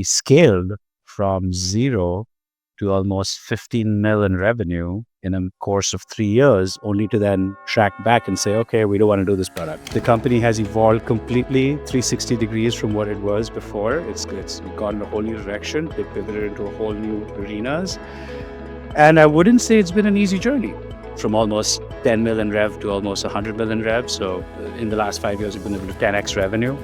scaled from zero to almost 15 million revenue in a course of 3 years, only to then track back and say, okay, we don't want to do this product. The company has evolved completely 360 degrees from what it was before. It's gone in a whole new direction. They pivoted into a whole new arenas. And I wouldn't say it's been an easy journey from almost 10 million rev to almost 100 million rev. So in the last 5 years, we've been able to 10x revenue.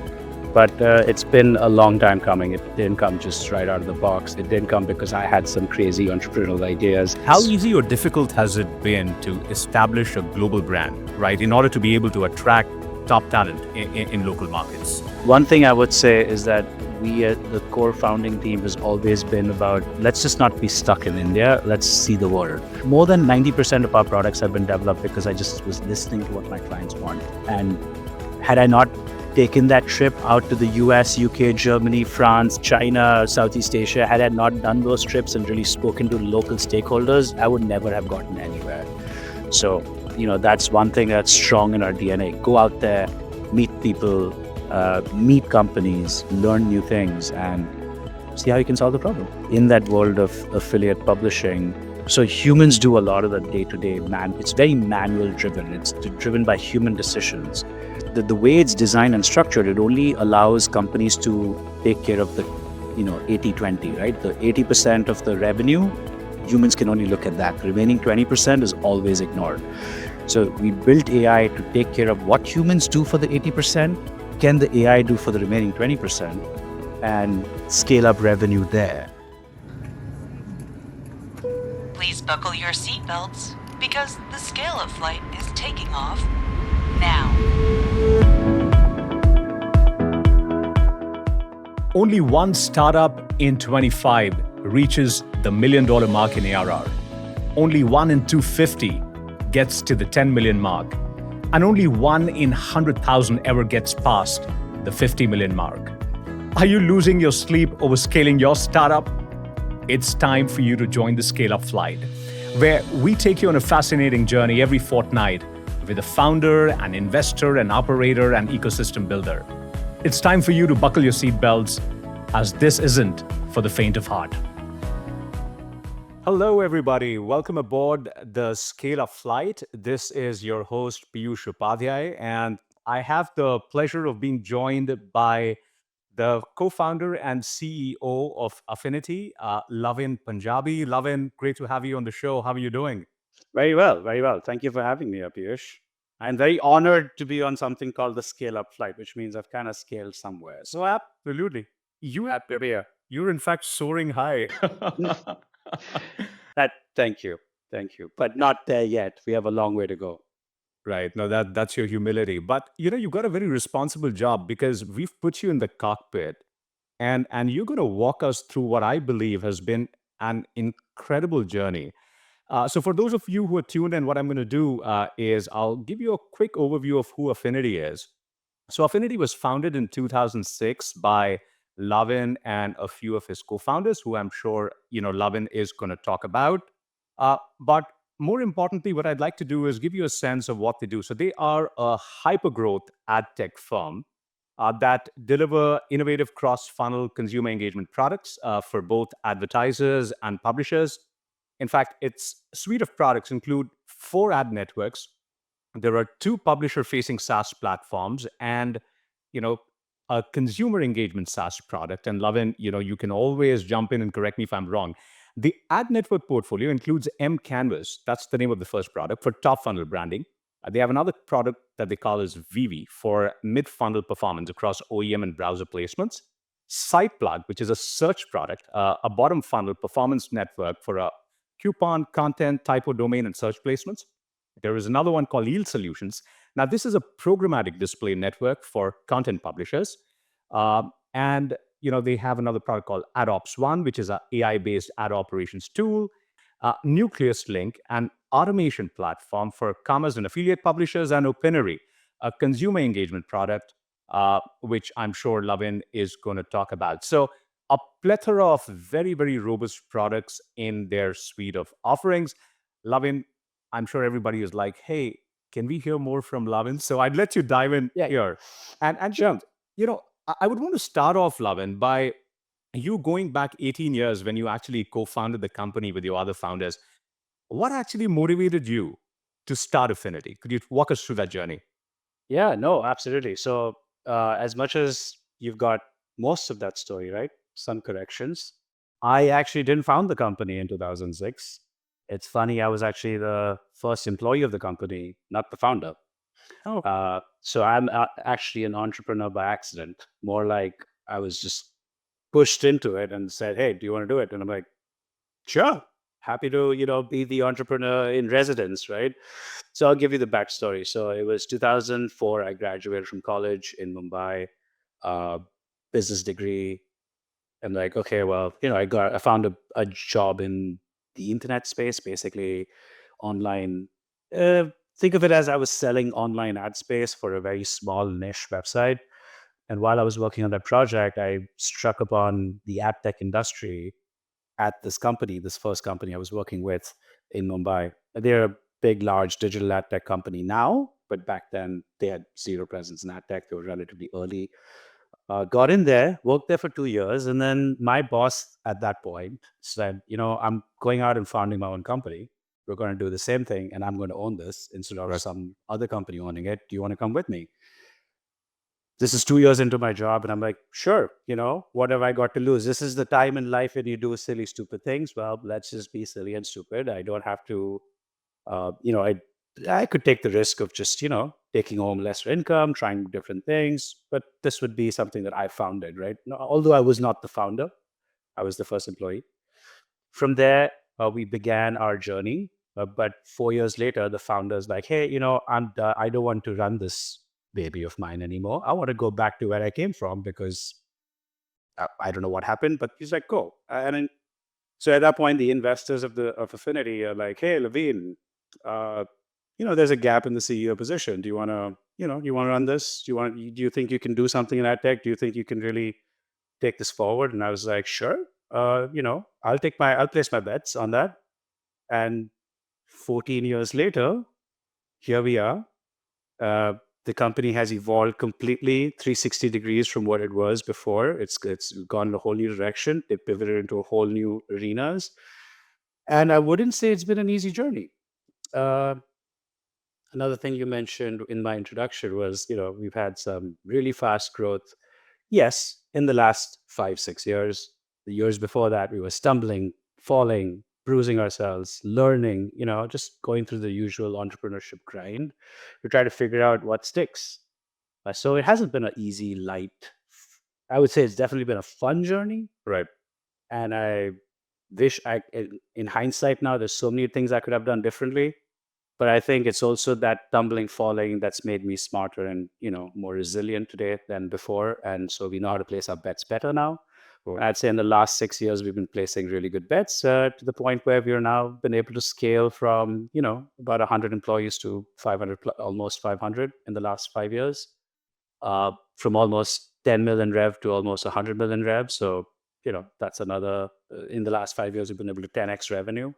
But it's been a long time coming. It didn't come just right out of the box. It didn't come because I had some crazy entrepreneurial ideas. How easy or difficult has it been to establish a global brand, right, in order to be able to attract top talent in local markets? One thing I would say is that we at the core founding team has always been about, let's just not be stuck in India, let's see the world. More than 90% of our products have been developed because I just was listening to what my clients want. And had I not taken that trip out to the US, UK, Germany, France, China, Southeast Asia, had I not done those trips and really spoken to local stakeholders, I would never have gotten anywhere. So, that's one thing that's strong in our DNA. Go out there, meet people, meet companies, learn new things, and see how you can solve the problem. In that world of affiliate publishing, so humans do a lot of the day-to-day it's very manual driven. It's driven by human decisions. The way it's designed and structured, it only allows companies to take care of the 80-20, right? The 80% of the revenue, humans can only look at that. The remaining 20% is always ignored. So we built AI to take care of what humans do for the 80%, can the AI do for the remaining 20%, and scale up revenue there. Please buckle your seatbelts because the scale of flight is taking off now. Only one startup in 25 reaches the $1 million mark in ARR. Only 1 in 250 gets to the 10 million mark. And only 1 in 100,000 ever gets past the 50 million mark. Are you losing your sleep over scaling your startup? It's time for you to join the Scale Up Flight, where we take you on a fascinating journey every fortnight with a founder, an investor, an operator, and ecosystem builder. It's time for you to buckle your seatbelts, as this isn't for the faint of heart. Hello, everybody. Welcome aboard the Scale Up Flight. This is your host, Peeyush Upadhyay, and I have the pleasure of being joined by the co-founder and CEO of Affinity, Lavin Punjabi. Lavin, great to have you on the show. How are you doing? Very well, very well. Thank you for having me, Peeyush. I'm very honored to be on something called the Scale Up Flight, which means I've kind of scaled somewhere. So Absolutely. You're in fact soaring high. Thank you. But not there yet. We have a long way to go. Right. No, that's your humility. But you've got a very responsible job because we've put you in the cockpit and you're going to walk us through what I believe has been an incredible journey. So for those of you who are tuned in, what I'm going to do is I'll give you a quick overview of who Affinity is. So Affinity was founded in 2006 by Lavin and a few of his co-founders, who I'm sure Lavin is going to talk about. But more importantly, what I'd like to do is give you a sense of what they do. So they are a hyper-growth ad tech firm that deliver innovative cross-funnel consumer engagement products for both advertisers and publishers. In fact, its suite of products include 4 ad networks. There are 2 publisher-facing SaaS platforms and, a consumer engagement SaaS product. And Lavin, you can always jump in and correct me if I'm wrong. The ad network portfolio includes mCanvas, that's the name of the first product, for top funnel branding. They have another product that they call as Vivi for mid-funnel performance across OEM and browser placements. SitePlug, which is a search product, a bottom funnel performance network for a coupon, content, typo, domain, and search placements. There is another one called Yield Solutions. Now, this is a programmatic display network for content publishers. And they have another product called AdOps One, which is an AI-based ad operations tool. Nucleus Link, an automation platform for commerce and affiliate publishers, and Opinory, a consumer engagement product, which I'm sure Lavin is going to talk about. So a plethora of very, very robust products in their suite of offerings. Lavin, I'm sure everybody is like, hey, can we hear more from Lavin? So I'd let you dive in here. And Sure. I would want to start off, Lavin, by You going back 18 years when you actually co-founded the company with your other founders, what actually motivated you to start Affinity? Could you walk us through that journey? Yeah, no, absolutely. So, as much as you've got most of that story, right? Some corrections. I actually didn't found the company in 2006. It's funny, I was actually the first employee of the company, not the founder. Oh, So I'm actually an entrepreneur by accident. More like I was just pushed into it and said, "Hey, do you want to do it?" And I'm like, "Sure, happy to, be the entrepreneur in residence, right?" So I'll give you the backstory. So it was 2004. I graduated from college in Mumbai, uh, business degree. I'm like, okay, well, I found a job in the internet space, basically online. Uh, think of it as I was selling online ad space for a very small niche website. And while I was working on that project, I struck upon the ad tech industry at this company, this first company I was working with in Mumbai. They're a big, large digital ad tech company now, but back then they had zero presence in ad tech. They were relatively early. Got in there, worked there for 2 years, and then my boss at that point said, I'm going out and founding my own company. We're going to do the same thing, and I'm going to own this instead of right. some other company owning it. Do you want to come with me? This is 2 years into my job, and I'm like, sure, what have I got to lose? This is the time in life when you do silly, stupid things. Well, let's just be silly and stupid. I don't have to, I could take the risk of just, taking home lesser income, trying different things, but this would be something that I founded, right? No, although I was not the founder, I was the first employee. From there, we began our journey. But 4 years later, the founder's like, hey, I don't want to run this baby of mine anymore. I want to go back to where I came from because I don't know what happened, but he's like, go. And then, so at that point, the investors of Affinity are like, hey, Lavin, uh, there's a gap in the CEO position. Do you want to, you want to run this? Do you think you can do something in ad tech? Do you think you can really take this forward? And I was like, sure. I'll place my bets on that. And 14 years later, here we are. Uh, the company has evolved completely 360 degrees from what it was before. It's gone in a whole new direction. It pivoted into a whole new arenas. And I wouldn't say it's been an easy journey. Uh, Another thing you mentioned in my introduction was, we've had some really fast growth. Yes, in the last 5, 6 years. The years before that, we were stumbling, falling, bruising ourselves, learning, just going through the usual entrepreneurship grind to try to figure out what sticks. So it hasn't been an easy, light. I would say it's definitely been a fun journey. Right. And I wish in hindsight now, there's so many things I could have done differently. But I think it's also that tumbling, falling that's made me smarter and more resilient today than before. And so we know how to place our bets better now. Cool. I'd say in the last 6 years we've been placing really good bets to the point where we're now been able to scale from about 100 employees to 500, almost 500 in the last 5 years. From almost 10 million rev to almost 100 million rev. So that's another. In the last 5 years we've been able to 10x revenue.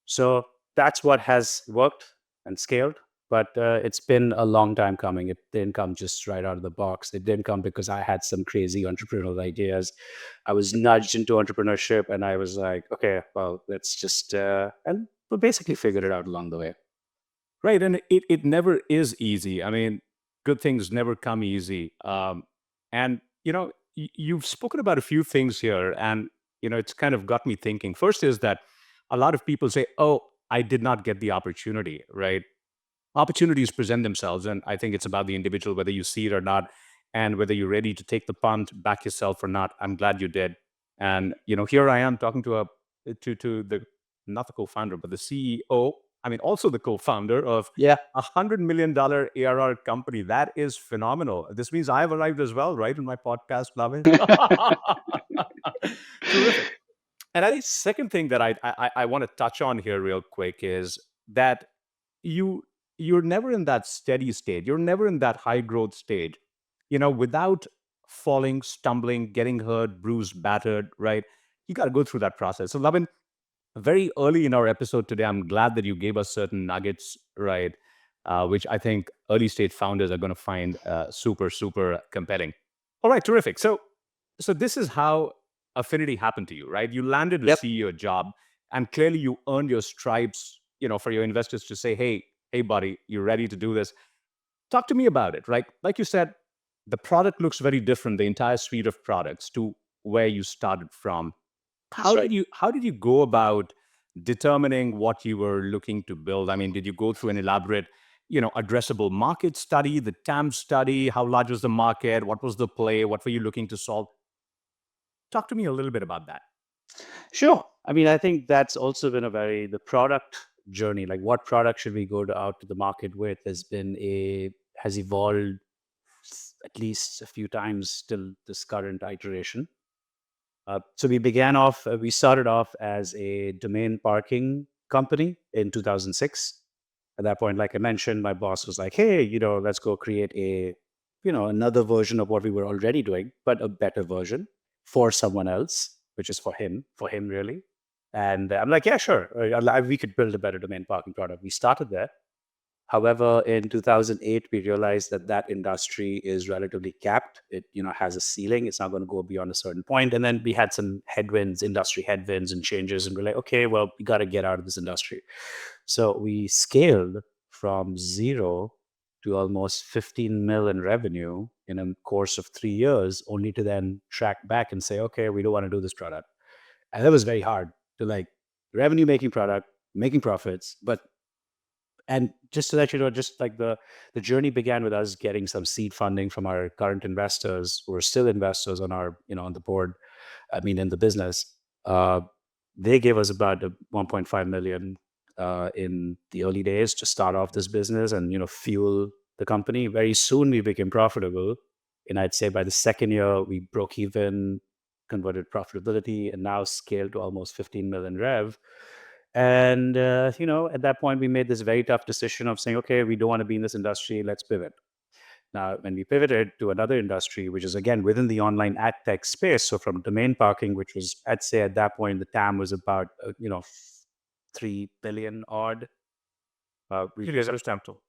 So that's what has worked and scaled. But it's been a long time coming. It didn't come just right out of the box. It didn't come because I had some crazy entrepreneurial ideas. I was nudged into entrepreneurship and I was like, okay, well, let's just, and we basically figured it out along the way. Right. And it never is easy. I mean, good things never come easy. And, you've spoken about a few things here, and, it's kind of got me thinking. First is that a lot of people say, oh, I did not get the opportunity, right? Opportunities present themselves, and I think it's about the individual, whether you see it or not, and whether you're ready to take the punt, back yourself or not. I'm glad you did. And here I am talking to the not the co-founder, but the CEO. I mean, also the co-founder of Yeah. $100 million ARR company. That is phenomenal. This means I've arrived as well, right, in my podcast, Lavin. Terrific. And I think second thing that I want to touch on here real quick is that you you're never in that steady state. You're never in that high growth stage, without falling, stumbling, getting hurt, bruised, battered, right? You got to go through that process. So, Lavin, very early in our episode today, I'm glad that you gave us certain nuggets, right? Which I think early stage founders are going to find super, super compelling. All right, terrific. So this is how Affinity happened to you, right? You landed a Yep. CEO job, and clearly you earned your stripes, for your investors to say, hey, buddy, you're ready to do this. Talk to me about it, right? Like you said, the product looks very different, the entire suite of products to where you started from. That's right. How did you go about determining what you were looking to build? I mean, did you go through an elaborate, addressable market study, the TAM study? How large was the market? What was the play? What were you looking to solve? Talk to me a little bit about that. Sure. I mean, I think that's also been the product journey, like what product should we go out to the market with, has evolved at least a few times till this current iteration. So we started off as a domain parking company in 2006. At that point, like I mentioned, my boss was like, hey, let's go create another version of what we were already doing, but a better version for someone else, which is for him really. And I'm like, yeah, sure. We could build a better domain parking product. We started there. However, in 2008, we realized that industry is relatively capped. It, has a ceiling. It's not going to go beyond a certain point. And then we had some industry headwinds and changes, and we're like, okay, well, we got to get out of this industry. So we scaled from zero to almost 15 mil in revenue in a course of 3 years, only to then track back and say, okay, we don't want to do this product. And that was very hard to revenue making product, making profits, but and just so that just like the journey began with us getting some seed funding from our current investors who are still investors on our on the board. I mean, in the business, they gave us about 1.5 million in the early days to start off this business and fuel the company. Very soon we became profitable, and I'd say by the second year we broke even, converted profitability, and now scaled to almost 15 million rev. And, at that point, we made this very tough decision of saying, okay, we don't want to be in this industry. Let's pivot. Now, when we pivoted to another industry, which is again within the online ad tech space, so from domain parking, which was, I'd say at that point, the TAM was about, 3 billion odd. Really substantial.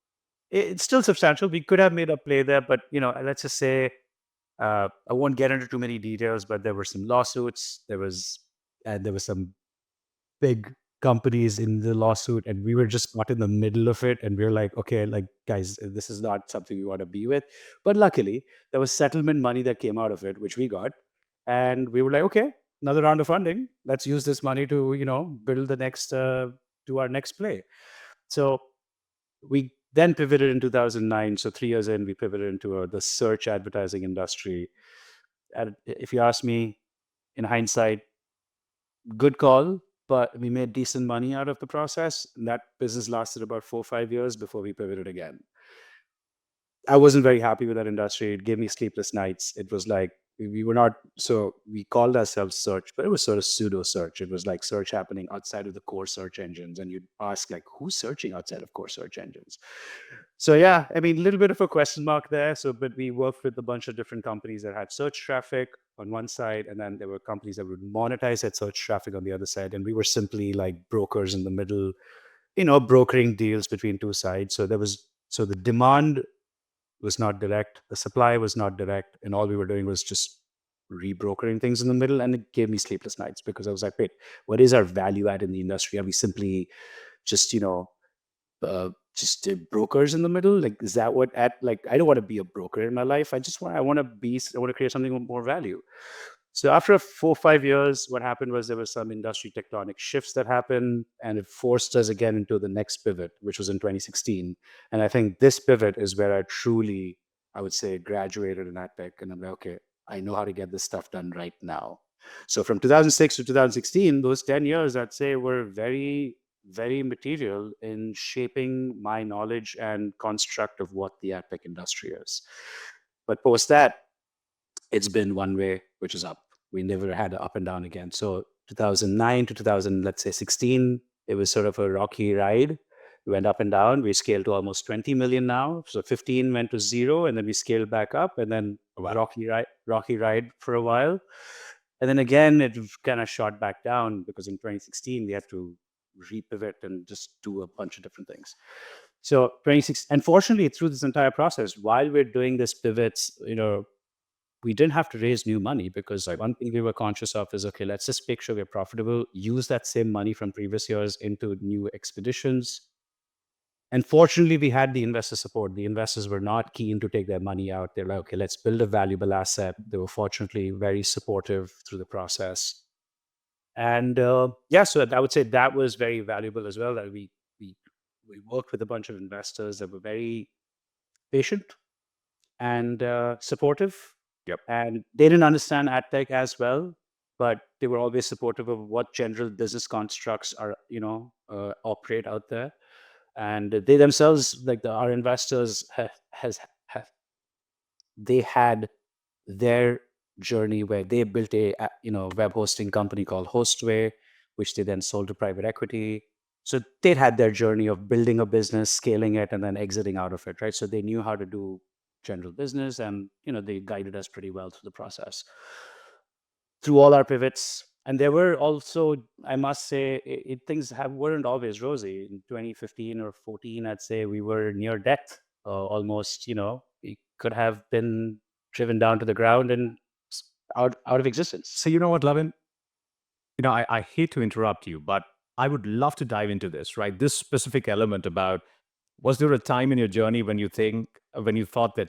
It's still substantial. We could have made a play there, but, let's just say, I won't get into too many details, but there were some lawsuits. There was some big companies in the lawsuit, and we were just not in the middle of it, and we were like, okay, like, guys, this is not something we want to be with. But luckily there was settlement money that came out of it, which we got, and we were like, okay, another round of funding, let's use this money to build the next to our next play. So we then pivoted in 2009. So 3 years in, we pivoted into the search advertising industry. And if you ask me, in hindsight, good call, but we made decent money out of the process. And that business lasted about 4 or 5 years before we pivoted again. I wasn't very happy with that industry. It gave me sleepless nights. It was like we were not, so we called ourselves search, but it was sort of pseudo search. It was like search happening outside of the core search engines. And you'd ask, like, who's searching outside of core search engines? So yeah, I mean, a little bit of a question mark there. So, but we worked with a bunch of different companies that had search traffic on one side, and then there were companies that would monetize that search traffic on the other side. And we were simply like brokers in the middle, brokering deals between two sides. So the demand was not direct, the supply was not direct, and all we were doing was just rebrokering things in the middle. And it gave me sleepless nights because I was like, wait, what is our value add in the industry? Are we simply just, brokers in the middle? Like, is that what I don't want to be a broker in my life. I want to create something with more value. So after 4 or 5 years, what happened was there were some industry tectonic shifts that happened, and it forced us again into the next pivot, which was in 2016. And I think this pivot is where I would say, graduated in AdTech. And I'm like, okay, I know how to get this stuff done right now. So from 2006 to 2016, those 10 years, I'd say, were very, very material in shaping my knowledge and construct of what the AdTech industry is. But post that, it's been one way, which is up. We never had an up and down again. So 2009 to 2000, let's say 16, it was sort of a rocky ride. We went up and down. We scaled to almost 20 million now. So 15 went to zero, and then we scaled back up, and then rocky ride for a while. And then again, it kind of shot back down because in 2016, we had to repivot and just do a bunch of different things. So 26, and fortunately, through this entire process, while we're doing this pivots, we didn't have to raise new money because one thing we were conscious of is, okay, let's just make sure we're profitable, use that same money from previous years into new expeditions. And fortunately, we had the investor support. The investors were not keen to take their money out. They're like, okay, let's build a valuable asset. They were fortunately very supportive through the process. And yeah, so I would say that was very valuable as well. That we worked with a bunch of investors that were very patient and supportive. Yep. And they didn't understand AdTech as well, but they were always supportive of what general business constructs are, operate out there. And they themselves, like our investors, they had their journey where they built a web hosting company called Hostway, which they then sold to private equity. So they had their journey of building a business, scaling it, and then exiting out of it, right? So they knew how to do general business, and they guided us pretty well through the process, through all our pivots. And there were also, I must say, things weren't always rosy. In 2015 or 14, I'd say we were near death, almost. We could have been driven down to the ground and out of existence. So you know what, Lavin? I hate to interrupt you, but I would love to dive into this, right? This specific element about, was there a time in your journey when you thought that,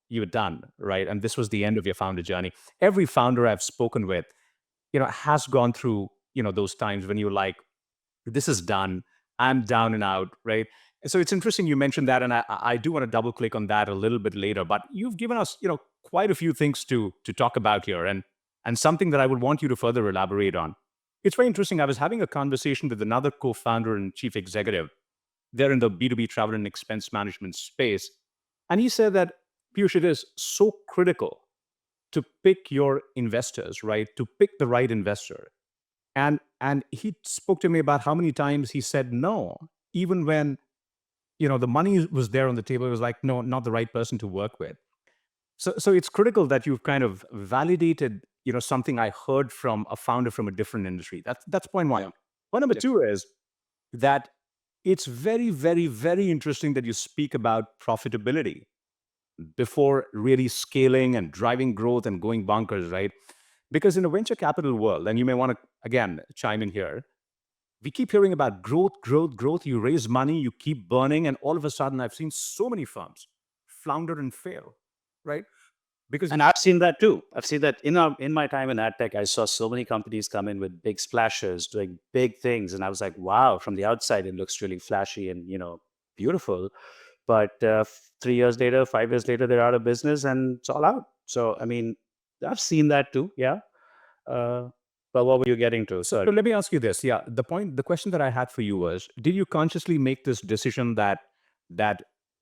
you were done, right? And this was the end of your founder journey. Every founder I've spoken with, has gone through, those times when you're like, this is done, I'm down and out, right? And so it's interesting you mentioned that, and I do want to double click on that a little bit later. But you've given us, quite a few things to talk about here, and something that I would want you to further elaborate on. It's very interesting. I was having a conversation with another co-founder and chief executive. They're in the B2B travel and expense management space, and he said that, Peeyush, it is so critical to pick your investors, right? To pick the right investor. And he spoke to me about how many times he said no, even when the money was there on the table. It was like, no, not the right person to work with. So it's critical that you've kind of validated something I heard from a founder from a different industry. That's point one. Yeah. Point number Yeah. two is that it's very, very, very interesting that you speak about profitability before really scaling and driving growth and going bonkers, right? Because in a venture capital world, and you may want to, again, chime in here, we keep hearing about growth, growth, growth. You raise money, you keep burning, and all of a sudden, I've seen so many firms flounder and fail, right? Because And I've seen that too. I've seen that in my time in AdTech. I saw so many companies come in with big splashes, doing big things, and I was like, wow. From the outside, it looks really flashy and beautiful, but 3 years later, 5 years later, they're out of business and it's all out. So I mean, I've seen that too. Yeah. Uh, but what were you getting to? So Sorry. let me ask you this. Yeah, the question that I had for you was, did you consciously make this decision that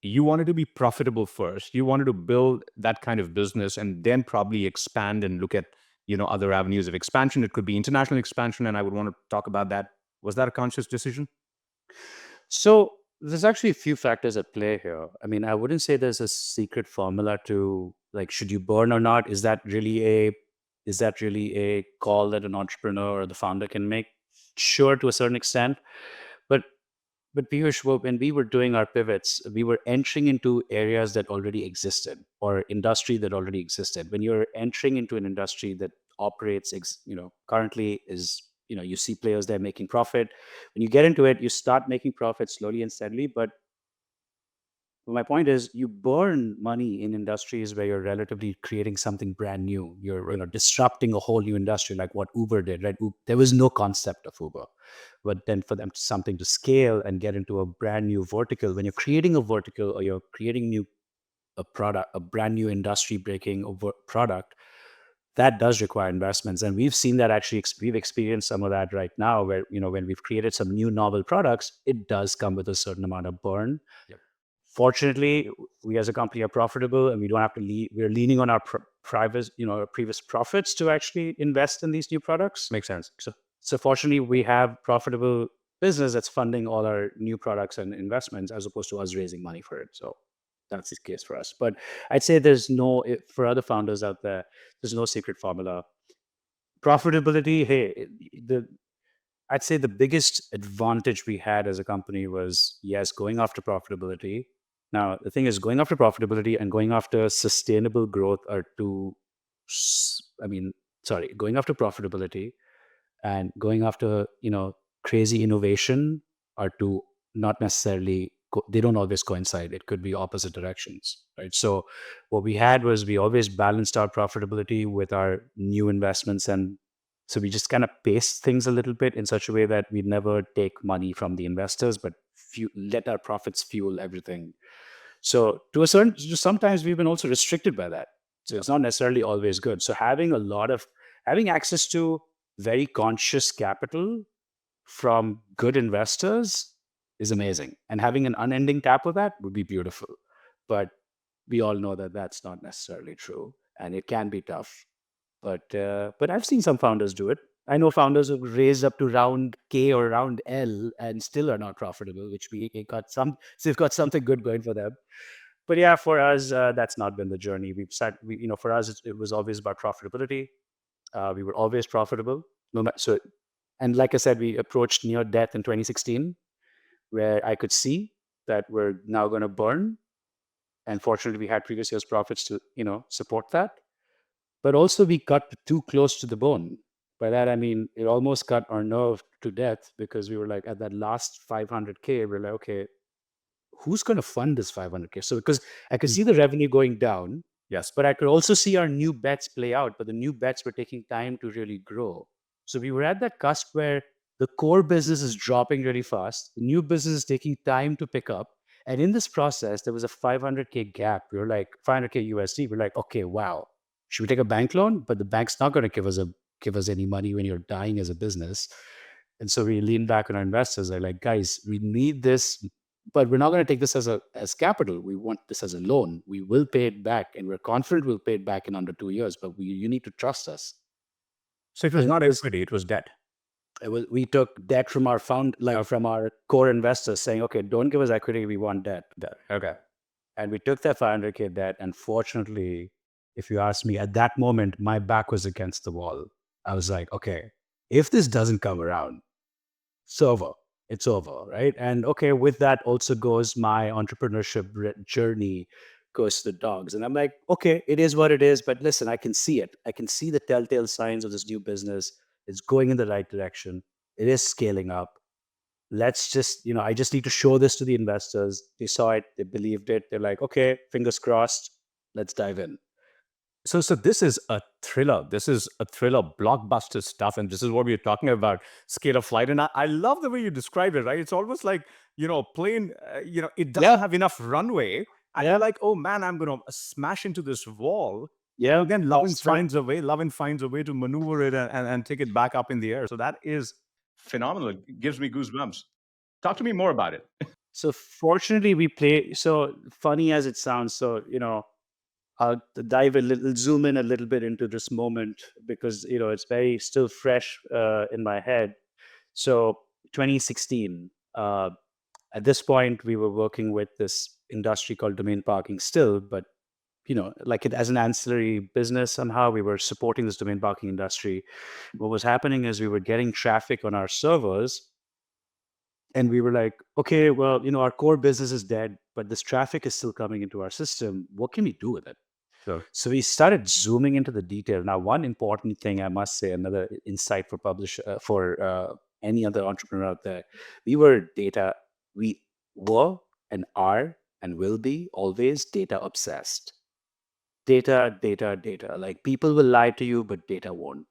you wanted to be profitable first? You wanted to build that kind of business and then probably expand and look at, other avenues of expansion. It could be international expansion, and I would want to talk about that. Was that a conscious decision? So there's actually a few factors at play here. I mean, I wouldn't say there's a secret formula to, like, should you burn or not? Is that really a call that an entrepreneur or the founder can make? Sure, to a certain extent. But Piyush, when we were doing our pivots, we were entering into areas that already existed, or industry that already existed. When you're entering into an industry that operates, currently is, you see players there making profit. When you get into it, you start making profit slowly and steadily. But my point is, you burn money in industries where you're relatively creating something brand new. You're disrupting a whole new industry, like what Uber did, right? There was no concept of Uber, but then for them something to scale and get into a brand new vertical. When you're creating a vertical or you're creating a product, a brand new industry breaking product, that does require investments. And we've seen that actually. We've experienced some of that right now, where when we've created some new novel products, it does come with a certain amount of burn. Yep. Fortunately, we as a company are profitable, and we don't have to we're leaning on our previous profits to actually invest in these new products. Makes sense. So fortunately, we have profitable business that's funding all our new products and investments, as opposed to us raising money for it. So that's the case for us. But I'd say for other founders out there, there's no secret formula. Profitability, hey, I'd say the biggest advantage we had as a company was, yes, going after profitability. Now, the thing is, going after profitability and going after sustainable growth are two going after profitability and going after, crazy innovation are two not necessarily, they don't always coincide. It could be opposite directions, right? So what we had was we always balanced our profitability with our new investments. And so we just kind of paced things a little bit in such a way that we never take money from the investors, but let our profits fuel everything. So to a certain, sometimes we've been also restricted by that. So it's not necessarily always good. So having access to very conscious capital from good investors is amazing. And having an unending tap of that would be beautiful. But we all know that that's not necessarily true. And it can be tough. But I've seen some founders do it. I know founders who've raised up to round K or round L and still are not profitable, which so they've got something good going for them. But yeah, for us, that's not been the journey. For us, it was always about profitability. We were always profitable. And like I said, we approached near death in 2016, where I could see that we're now going to burn. And fortunately, we had previous year's profits to, support that. But also we cut too close to the bone. By that, I mean, it almost cut our nerve to death because we were like, at that last 500K, we're like, okay, who's going to fund this 500K? So because I could see the revenue going down, Yes. but I could also see our new bets play out, but the new bets were taking time to really grow. So we were at that cusp where the core business is dropping really fast. The new business is taking time to pick up. And in this process, there was a 500K gap. We were like, 500K USD. We're like, okay, wow. Should we take a bank loan? But the bank's not going to give us any money when you're dying as a business. And so we lean back on our investors. They're like, guys, we need this, but we're not going to take this as capital. We want this as a loan. We will pay it back, and we're confident we'll pay it back in under 2 years. But you need to trust us. So it was not equity; it was debt. We took debt from from our core investors, saying, "Okay, don't give us equity. We want debt." Okay. And we took that 500K debt. And fortunately, if you ask me, at that moment, my back was against the wall. I was like, okay, if this doesn't come around, it's over. It's over, right? And okay, with that also goes my entrepreneurship journey goes to the dogs. And I'm like, okay, it is what it is. But listen, I can see it. I can see the telltale signs of this new business. It's going in the right direction. It is scaling up. Let's just, I just need to show this to the investors. They saw it. They believed it. They're like, okay, fingers crossed. Let's dive in. So this is a thriller. This is a thriller, blockbuster stuff, and this is what we're talking about: scale of flight. And I love the way you describe it. Right? It's almost like plane. It doesn't have enough runway, and you're like, oh man, I'm gonna smash into this wall. Yeah. And then Lavin finds a way to maneuver it and take it back up in the air. So that is phenomenal. It gives me goosebumps. Talk to me more about it. So fortunately, so funny as it sounds. So, I'll zoom in a little bit into this moment because, it's very still fresh in my head. So 2016, at this point, we were working with this industry called domain parking still, but, like it as an ancillary business, somehow we were supporting this domain parking industry. What was happening is we were getting traffic on our servers. And we were like, okay, well, our core business is dead, but this traffic is still coming into our system. What can we do with it? Sure. So we started zooming into the detail. Now, one important thing I must say, another insight for any other entrepreneur out there, we were and are and will be always data obsessed. Data, data, data. Like people will lie to you, but data won't.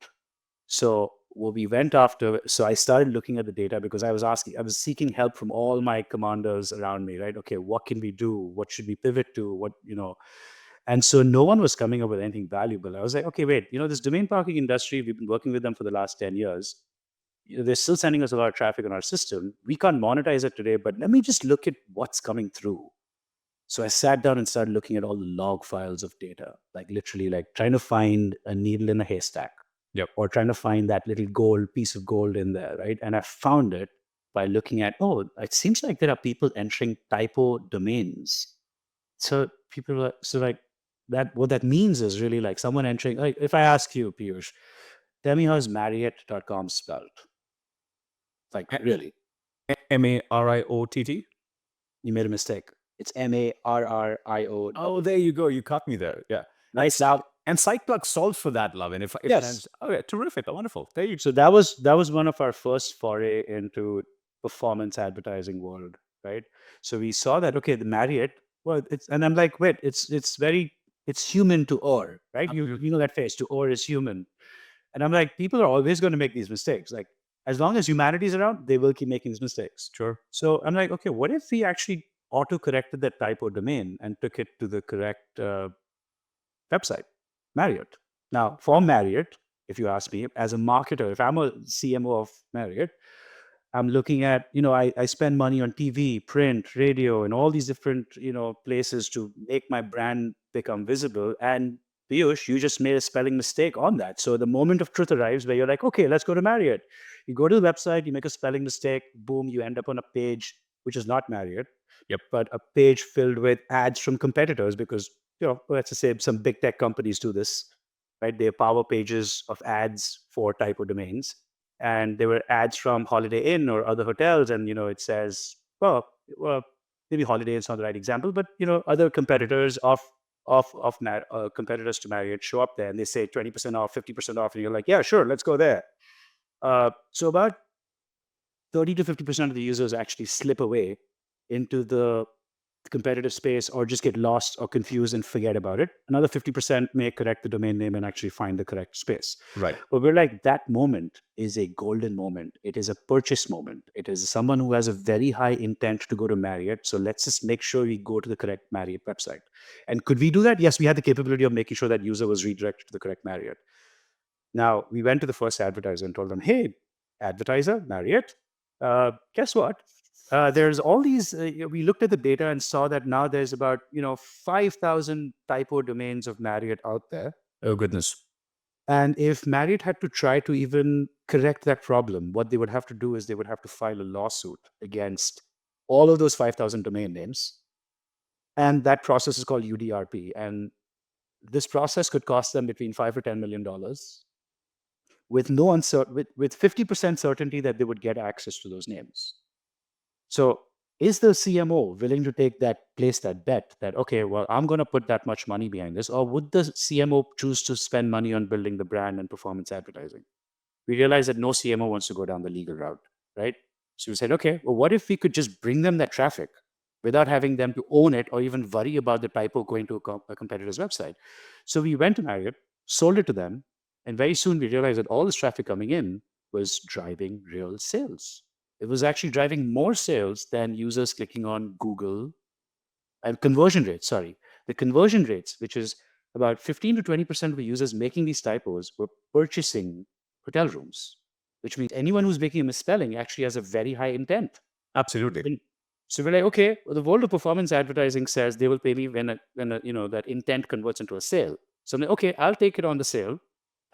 So what we went after, so I started looking at the data because I was seeking help from all my commanders around me, right? Okay, what can we do? What should we pivot to? And so no one was coming up with anything valuable. I was like, okay, wait, this domain parking industry, we've been working with them for the last 10 years. They're still sending us a lot of traffic on our system. We can't monetize it today, but let me just look at what's coming through. So I sat down and started looking at all the log files of data, like literally like trying to find a needle in a haystack. Yep. Or trying to find that little piece of gold in there, right? And I found it by looking at, it seems like there are people entering typo domains. So what that means is really like someone entering, like if I ask you, Peeyush, tell me how's Marriott.com spelled? Like really? Mariott. You made a mistake. It's Marriott. Oh, there you go. You caught me there. Yeah. Nice. Now And SitePlug solves for that, Lavin. If Yes. okay, terrific, wonderful. There you So that was one of our first foray into performance advertising world, right? So we saw that, okay, the Marriott, well, it's, and I'm like, wait, it's human to err, right? You know that phrase, to err is human. And I'm like, people are always going to make these mistakes. Like, as long as humanity's around, they will keep making these mistakes. Sure. So I'm like, okay, what if we actually auto-corrected that typo domain and took it to the correct website, Marriott? Now, for Marriott, if you ask me, as a marketer, if I'm a CMO of Marriott, I'm looking at, I spend money on TV, print, radio, and all these different, places to make my brand become visible. And Piyush, you just made a spelling mistake on that. So the moment of truth arrives where you're like, okay, let's go to Marriott. You go to the website, you make a spelling mistake, boom, you end up on a page which is not Marriott. Yep. But a page filled with ads from competitors because, let's just say some big tech companies do this, right? They power pages of ads for typo domains. And there were ads from Holiday Inn or other hotels. And, it says, well, maybe Holiday Inn is not the right example, but, other competitors competitors to Marriott show up there and they say 20% off, 50% off. And you're like, yeah, sure, let's go there. So about 30 to 50% of the users actually slip away into the competitive space or just get lost or confused and forget about it. Another 50% may correct the domain name and actually find the correct space. Right. But we're like, that moment is a golden moment. It is a purchase moment. It is someone who has a very high intent to go to Marriott. So let's just make sure we go to the correct Marriott website. And could we do that? Yes, we had the capability of making sure that user was redirected to the correct Marriott. Now, we went to the first advertiser and told them, hey, advertiser, Marriott, guess what? There's all these, we looked at the data and saw that now there's about, 5,000 typo domains of Marriott out there. Oh, goodness. And if Marriott had to try to even correct that problem, what they would have to do is they would have to file a lawsuit against all of those 5,000 domain names. And that process is called UDRP. And this process could cost them between $5 or $10 million with no with 50% certainty that they would get access to those names. So is the CMO willing to place that bet that, okay, well, I'm going to put that much money behind this? Or would the CMO choose to spend money on building the brand and performance advertising? We realized that no CMO wants to go down the legal route, right? So we said, okay, well, what if we could just bring them that traffic without having them to own it or even worry about the typo going to a competitor's website? So we went to Marriott, sold it to them, and very soon we realized that all this traffic coming in was driving real sales. It was actually driving more sales than users clicking on Google. And conversion rates, the conversion rates, which is about 15 to 20% of the users making these typos were purchasing hotel rooms, which means anyone who's making a misspelling actually has a very high intent. Absolutely. So we're like, okay, well, the world of performance advertising says they will pay me when that intent converts into a sale. So I'm like, okay, I'll take it on the sale.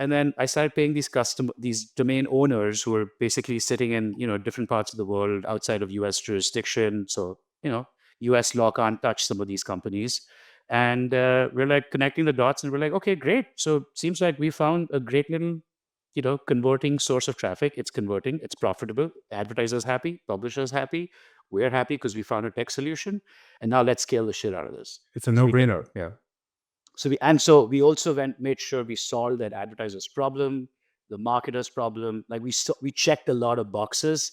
And then I started paying these domain owners who are basically sitting in, different parts of the world outside of US jurisdiction. So, US law can't touch some of these companies. And we're like connecting the dots and we're like, okay, great. So seems like we found a great little, converting source of traffic. It's converting, it's profitable. Advertisers happy, publishers happy. We're happy because we found a tech solution. And now let's scale the shit out of this. It's a no-brainer. Yeah. So we also made sure we solved that advertiser's problem, the marketer's problem. Like we checked a lot of boxes.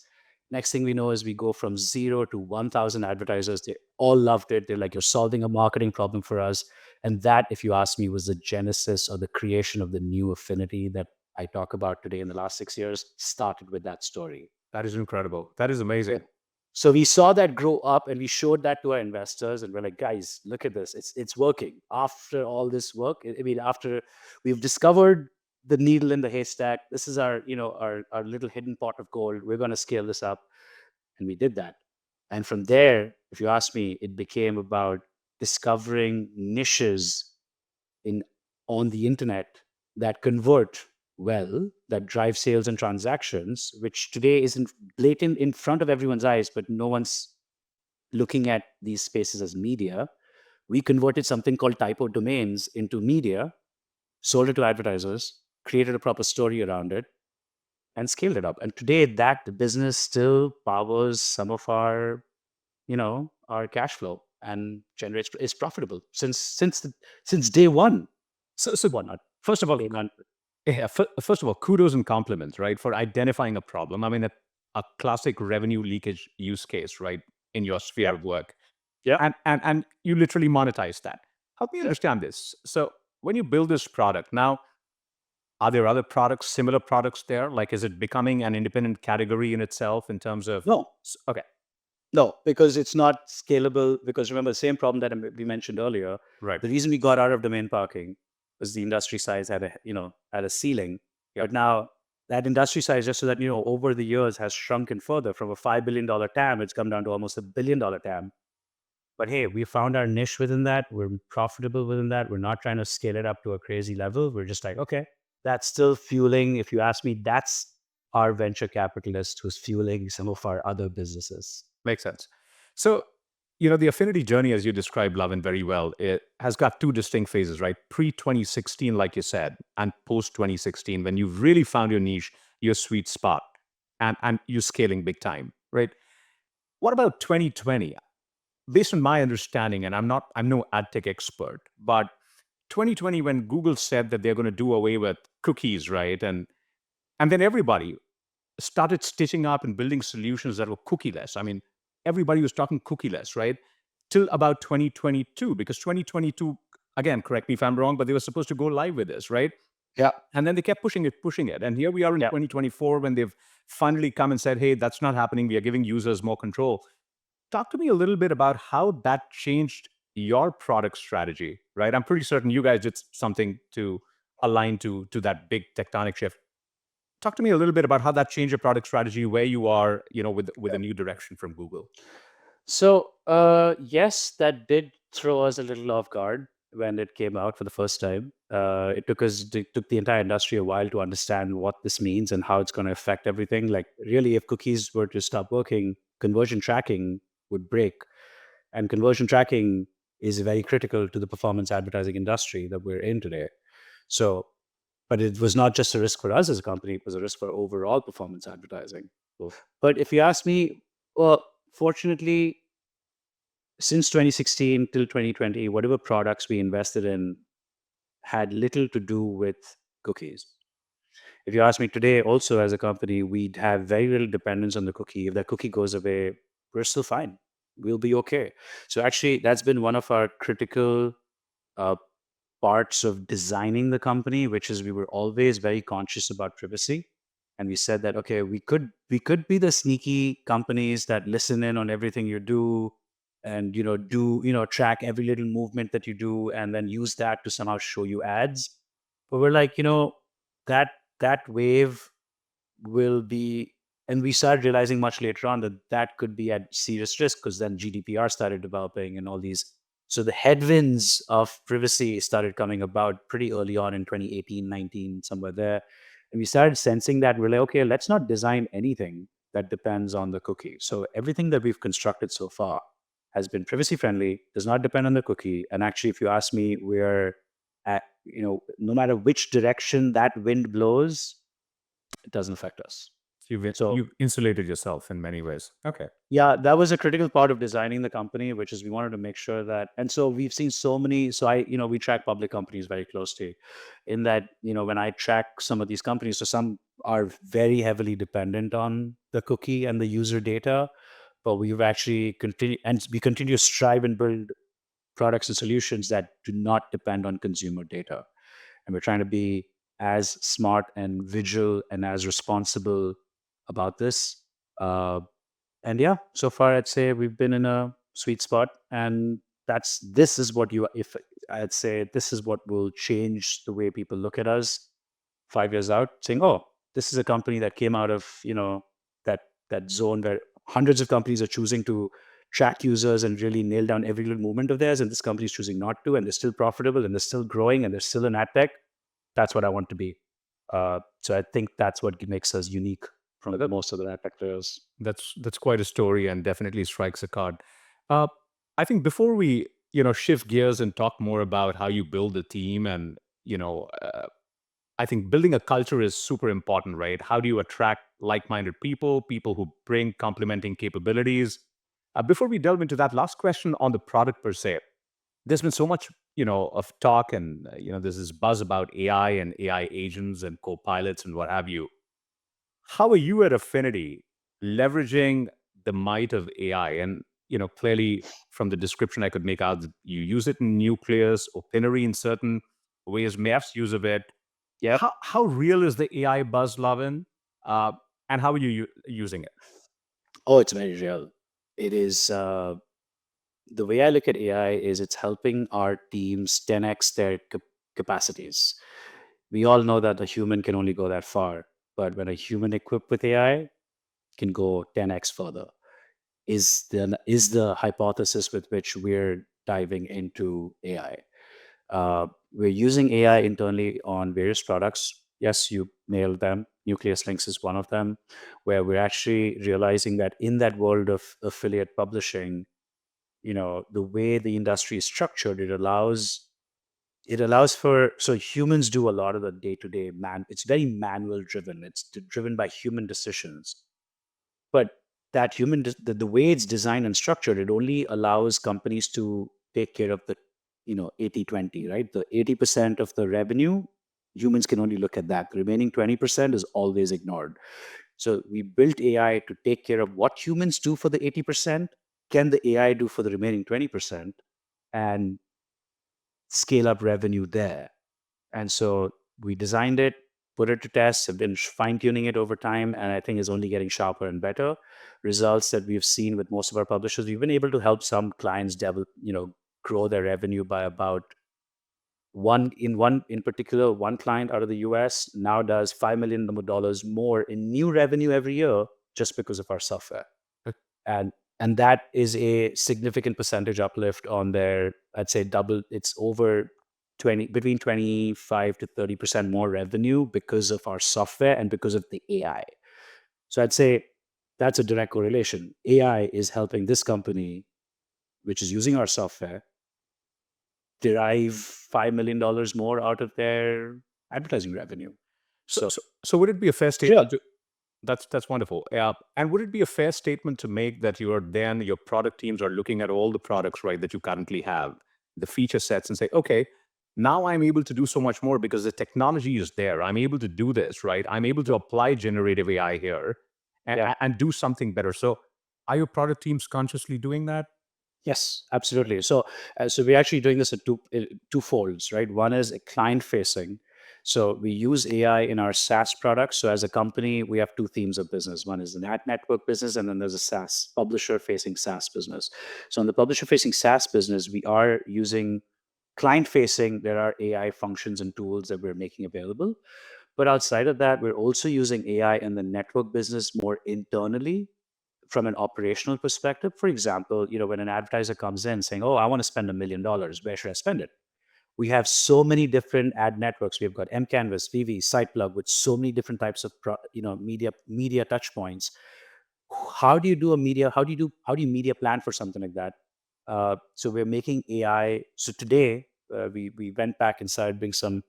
Next thing we know is we go from 0 to 1,000 advertisers. They all loved it. They're like, you're solving a marketing problem for us. And that, if you ask me, was the genesis or the creation of the new Affinity that I talk about today in the last 6 years, started with that story. That is incredible. That is amazing. So we saw that grow up and we showed that to our investors and we're like, guys, look at this. It's working. After all this work, after we've discovered the needle in the haystack, this is our little hidden pot of gold. We're going to scale this up. And we did that. And from there, if you ask me, it became about discovering niches on the internet that convert well, that drive sales and transactions, which today isn't blatant in front of everyone's eyes, but no one's looking at these spaces as media. We converted something called typo domains into media, sold it to advertisers, created a proper story around it, and scaled it up. And today that business still powers some of our cash flow and is profitable since day one. So whatnot. first of all, Payment. first of all, kudos and compliments, right, for identifying a problem. I mean, a classic revenue leakage use case, right, in your sphere of work. Yeah. And you literally monetize that. Help me understand this. So when you build this product, now, are there other products, similar products there? Like, is it becoming an independent category in itself in terms of? No, Okay, no, because it's not scalable. Because remember, the same problem that we mentioned earlier. right. The reason we got out of domain parking was the industry size had a ceiling. Yep. But now that industry size, just so that over the years has shrunken further from a $5 billion TAM, it's come down to almost $1 billion TAM. But hey, we found our niche within that. We're profitable within that. We're not trying to scale it up to a crazy level. We're just like, okay, that's still fueling. If you ask me, that's our venture capitalist who's fueling some of our other businesses. Makes sense. So, the affinity journey, as you described, Lavin, very well, it has got two distinct phases, right? Pre-2016, like you said, and post-2016, when you've really found your niche, your sweet spot, and you're scaling big time, right? What about 2020? Based on my understanding, and I'm no ad tech expert, but 2020, when Google said that they're going to do away with cookies, right? And then everybody started stitching up and building solutions that were cookieless. I mean, everybody was talking cookieless, right? Till about 2022, because 2022, again, correct me if I'm wrong, but they were supposed to go live with this, right? Yeah. And then they kept pushing it. And here we are in 2024 when they've finally come and said, hey, that's not happening. We are giving users more control. Talk to me a little bit about how that changed your product strategy, right? I'm pretty certain you guys did something to align to that big tectonic shift. Talk to me a little bit about how that changed your product strategy, where you are, with a new direction from Google. So, yes, that did throw us a little off guard when it came out for the first time. It took the entire industry a while to understand what this means and how it's going to affect everything. Like, really, if cookies were to stop working, conversion tracking would break, and conversion tracking is very critical to the performance advertising industry that we're in today. So, but it was not just a risk for us as a company; it was a risk for overall performance advertising. But if you ask me, well, fortunately, since 2016 till 2020, whatever products we invested in had little to do with cookies. If you ask me today, also as a company, we'd have very little dependence on the cookie. If that cookie goes away, we're still fine. We'll be okay. So actually, that's been one of our critical uh, parts of designing the company, which is we were always very conscious about privacy. And we said that, okay, we could be the sneaky companies that listen in on everything you do and track every little movement that you do and then use that to somehow show you ads. But we're like, that wave will be, and we started realizing much later on that that could be at serious risk because then GDPR started developing and all these. So the headwinds of privacy started coming about pretty early on in 2018, 19, somewhere there. And we started sensing that we're like, okay, let's not design anything that depends on the cookie. So everything that we've constructed so far has been privacy friendly, does not depend on the cookie. And actually, if you ask me, we're at, no matter which direction that wind blows, it doesn't affect us. You've insulated yourself in many ways. Okay. Yeah, that was a critical part of designing the company, which is we wanted to make sure that, and so we've seen so many, we track public companies very closely in that, when I track some of these companies, so some are very heavily dependent on the cookie and the user data, but we've actually we continue to strive and build products and solutions that do not depend on consumer data. And we're trying to be as smart and vigil and as responsible about this. And yeah, so far I'd say we've been in a sweet spot, and this is what if I'd say this is what will change the way people look at us 5 years out, saying, "Oh, this is a company that came out of that zone where hundreds of companies are choosing to track users and really nail down every little movement of theirs, and this company is choosing not to, and they're still profitable and they're still growing and they're still in ad tech." That's what I want to be. So I think that's what makes us unique from most of the ad tech players. That's quite a story and definitely strikes a chord. Uh, I think before we shift gears and talk more about how you build a team, and I think building a culture is super important, right? How do you attract like-minded people who bring complementing capabilities? Before we delve into that, last question on the product per se. There's been so much of talk and there's this buzz about AI and AI agents and co-pilots and what have you. How are you at Affinity leveraging the might of AI? And clearly from the description, I could make out that you use it in nucleus, opinary in certain ways, Maps use of it. Yep. How real is the AI buzz, Lavin? Uh, and how are you using it? Oh, it's very real. It is. The way I look at AI is it's helping our teams 10x their capacities. We all know that a human can only go that far, but when a human equipped with AI can go 10x further, is the hypothesis with which we're diving into AI. We're using AI internally on various products. Yes, you nailed them. Nucleus Links is one of them, where we're actually realizing that in that world of affiliate publishing, the way the industry is structured, it allows for, so humans do a lot of the day-to-day it's very manual driven. It's driven by human decisions. But that the way it's designed and structured, it only allows companies to take care of the 80/20, right? The 80% of the revenue, humans can only look at that. The remaining 20% is always ignored. So we built AI to take care of what humans do for the 80%, can the AI do for the remaining 20%, and scale up revenue there. And so we designed it, put it to test, have been fine tuning it over time, and I think is only getting sharper and better. Results that we've seen with most of our publishers, we've been able to help some clients grow their revenue by about one in particular, one client out of the US now does $5 million more in new revenue every year just because of our software. And and that is a significant percentage uplift on their, I'd say double, it's over 20, between 25 to 30% more revenue because of our software and because of the AI. So I'd say that's a direct correlation. AI is helping this company, which is using our software, derive $5 million more out of their advertising revenue. So would it be a fair statement to, that's wonderful. And would it be a fair statement to make that your product teams are looking at all the products, right, that you currently have, the feature sets, and say, okay, now I'm able to do so much more because the technology is there. I'm able to do this, right? I'm able to apply generative AI here and, Yeah. and do something better. So are your product teams consciously doing that? Yes, absolutely. So we're actually doing this at two folds, right? One is a client facing. So we use AI in our SaaS products. So as a company, we have two themes of business. One is an ad network business, and then there's a SaaS, publisher facing SaaS business. So in the publisher facing SaaS business, we are using client facing. There are AI functions and tools that we're making available. But outside of that, we're also using AI in the network business more internally from an operational perspective. For example, when an advertiser comes in saying, "Oh, I want to spend $1 million. Where should I spend it?" We have so many different ad networks. We've got mCanvas, VV, SitePlug with so many different types of media touch points. How do you do a media? How do you media plan for something like that? So we're making AI. So today we went back and started doing some.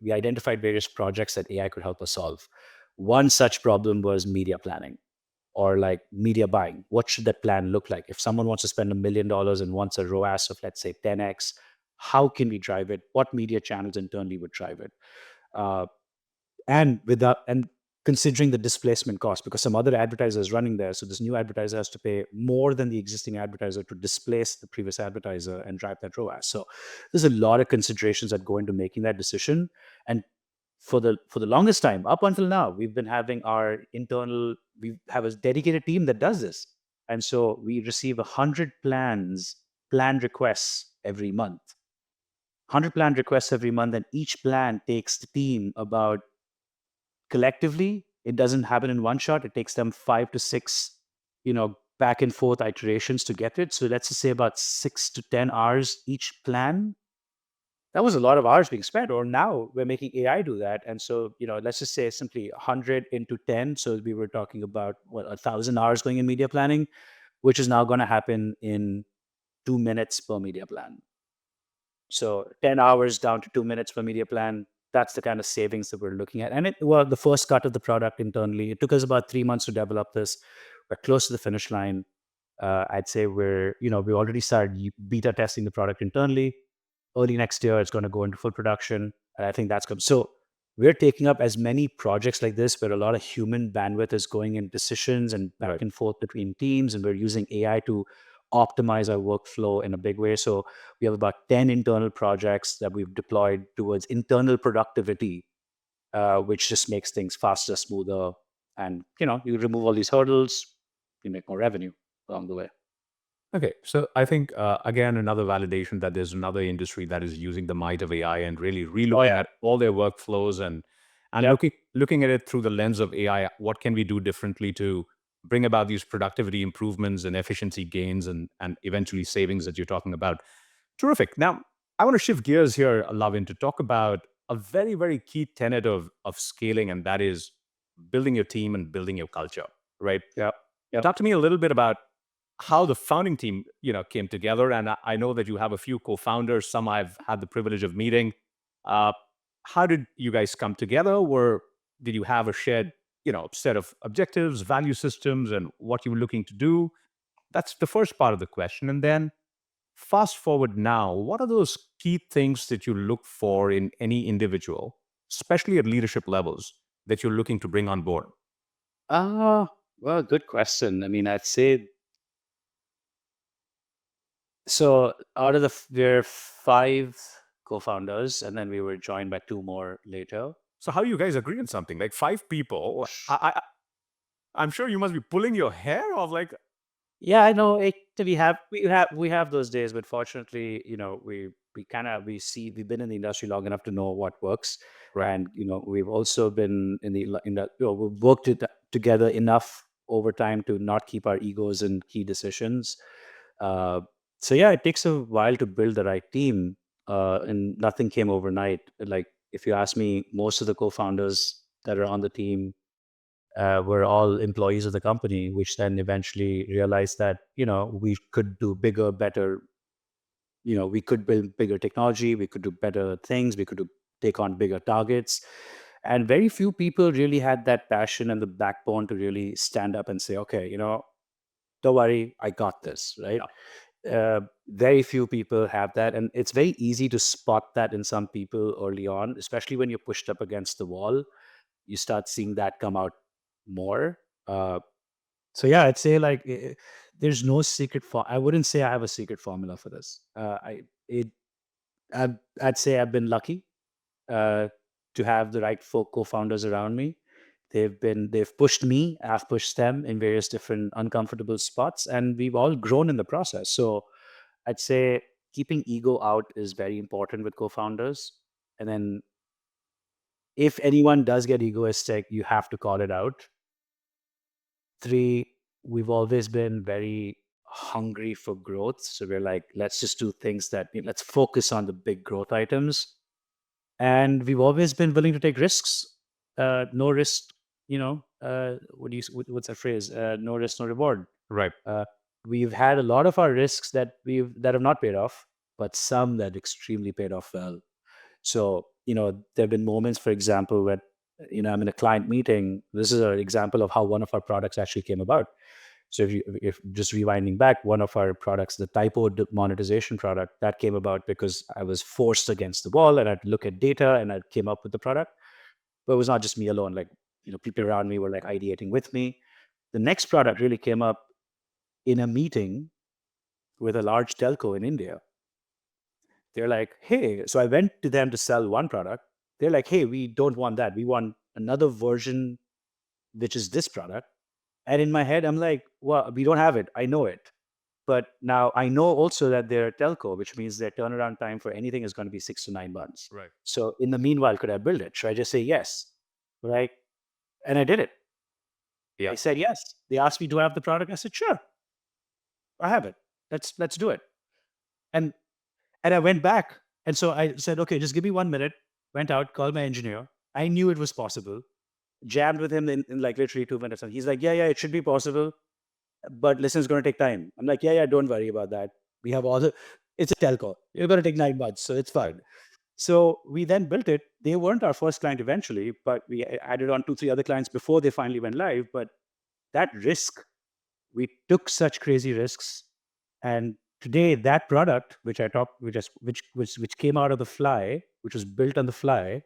We identified various projects that AI could help us solve. One such problem was media planning or like media buying. What should that plan look like? If someone wants to spend $1 million and wants a ROAS of, let's say, 10x, how can we drive it? What media channels internally would drive it? Uh, and considering the displacement cost, because some other advertiser is running there, so this new advertiser has to pay more than the existing advertiser to displace the previous advertiser and drive that ROAS. So there's a lot of considerations that go into making that decision. And for the longest time up until now, we've been having we have a dedicated team that does this. And so we receive 100 planned requests every month. 100 planned requests every month, and each plan takes the team about, collectively, it doesn't happen in one shot. It takes them 5 to 6 back and forth iterations to get it. So let's just say about 6 to 10 hours each plan. That was a lot of hours being spent. Or now we're making AI do that. And so, let's just say simply 100 into 10. So we were talking about 1,000 hours going in media planning, which is now going to happen in 2 minutes per media plan. So 10 hours down to 2 minutes per media plan. That's the kind of savings that we're looking at. And the first cut of the product internally, it took us about 3 months to develop this. We're close to the finish line. I'd say we already started beta testing the product internally. early next year, it's going to go into full production. And I think that's good. So we're taking up as many projects like this where a lot of human bandwidth is going in decisions and back Right. and forth between teams. And we're using AI to optimize our workflow in a big way. So we have about 10 internal projects that we've deployed towards internal productivity, which just makes things faster, smoother. And, you remove all these hurdles, you make more revenue along the way. Okay, so I think again another validation that there's another industry that is using the might of AI and really relooking yeah. at all their workflows and Yep. looking at it through the lens of AI. What can we do differently to bring about these productivity improvements and efficiency gains and eventually savings that you're talking about? Terrific. Now I want to shift gears here, Lavin, to talk about a very very key tenet of scaling, and that is building your team and building your culture. Right. Yep. Yep. Talk to me a little bit about how the founding team, came together. And I know that you have a few co-founders. Some I've had the privilege of meeting. Uh, how did you guys come together? Did you have a shared, set of objectives, value systems, and what you were looking to do? That's the first part of the question. And then fast forward now, what are those key things that you look for in any individual, especially at leadership levels, that you're looking to bring on board? Well, good question. I mean, I'd say so. Out of we're 5 co-founders, and then we were joined by 2 more later. So how you guys agree on something like 5 people? I'm sure you must be pulling your hair off. Like, Yeah, I know. We have those days, but fortunately, we've been in the industry long enough to know what works, Right. and we've also been we've worked together enough over time to not keep our egos in key decisions. Uh, so yeah, it takes a while to build the right team, and nothing came overnight. Like if you ask me, most of the co-founders that are on the team were all employees of the company, which then eventually realized that we could do bigger, better. We could build bigger technology, we could do better things, we could take on bigger targets, and very few people really had that passion and the backbone to really stand up and say, "Okay, don't worry, I got this." Right? Very few people have that, and it's very easy to spot that in some people early on, especially when you're pushed up against the wall. You start seeing that come out more. Uh, so yeah, I'd say like there's no secret for. I wouldn't say I have a secret formula for this. It I'd say I've been lucky uh, to have the right co-founders around me. They've pushed me. I've pushed them in various different uncomfortable spots, and we've all grown in the process. So I'd say keeping ego out is very important with co-founders. And then if anyone does get egoistic, you have to call it out. 3, we've always been very hungry for growth. So we're like, let's just do things let's focus on the big growth items. And we've always been willing to take risks. No risk, what's that phrase? No risk, no reward. right. We've had a lot of our risks that have not paid off, but some that extremely paid off well. So, there have been moments, for example, where, I'm in a client meeting. This is an example of how one of our products actually came about. So if just rewinding back, one of our products, the typo monetization product, that came about because I was forced against the wall and I'd look at data and I came up with the product. But it was not just me alone. Like, people around me were like ideating with me. The next product really came up in a meeting with a large telco in India. They're like, hey, so I went to them to sell one product. They're like, hey, we don't want that. We want another version, which is this product. And in my head, I'm like, well, we don't have it. I know it. But now I know also that they're a telco, which means their turnaround time for anything is going to be 6 to 9 months. Right. So in the meanwhile, could I build it? Should I just say yes? Right. And I did it. Yeah. I said yes. They asked me, do I have the product? I said, sure, I have it. Let's do it. And I went back. And so I said, okay, just give me 1 minute. Went out, called my engineer. I knew it was possible. Jammed with him in like literally 2 minutes. And he's like, yeah, it should be possible. But listen, it's going to take time. I'm like, yeah, don't worry about that. We have it's a telco. You're going to take 9 months. So it's fine. So we then built it. They weren't our first client eventually, but we added on 2, 3 other clients before they finally went live. But that risk, we took such crazy risks. And today that product, which I talked, which came out of the fly, which was built on the fly,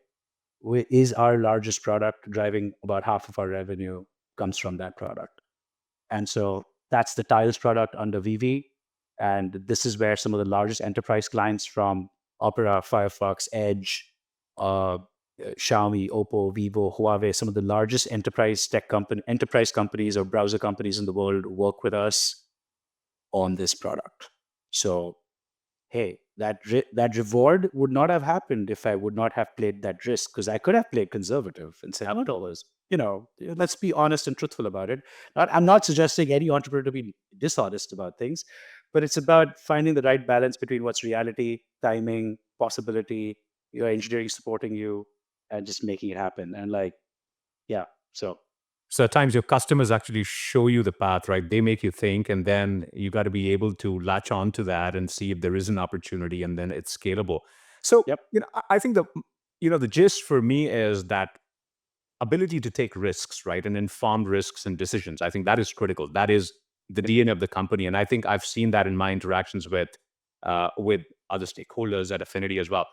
is our largest product, driving about half of our revenue comes from that product. And so that's the Tiles product under VV. And this is where some of the largest enterprise clients from Opera, Firefox, Edge, Xiaomi, Oppo, Vivo, Huawei, some of the largest enterprise companies or browser companies in the world work with us on this product. So, hey, that reward would not have happened if I would not have played that risk, because I could have played conservative and said, $100. Let's be honest and truthful about it. I'm not suggesting any entrepreneur to be dishonest about things, but it's about finding the right balance between what's reality, timing, possibility, your engineering supporting you, and just making it happen. And So at times your customers actually show you the path, right? They make you think, and then you got to be able to latch on to that and see if there is an opportunity, and then it's scalable. So, Yep. I think the gist for me is that ability to take risks, right? And informed risks and decisions. I think that is critical. That is the DNA of the company. And I think I've seen that in my interactions with other stakeholders at Affinity as well.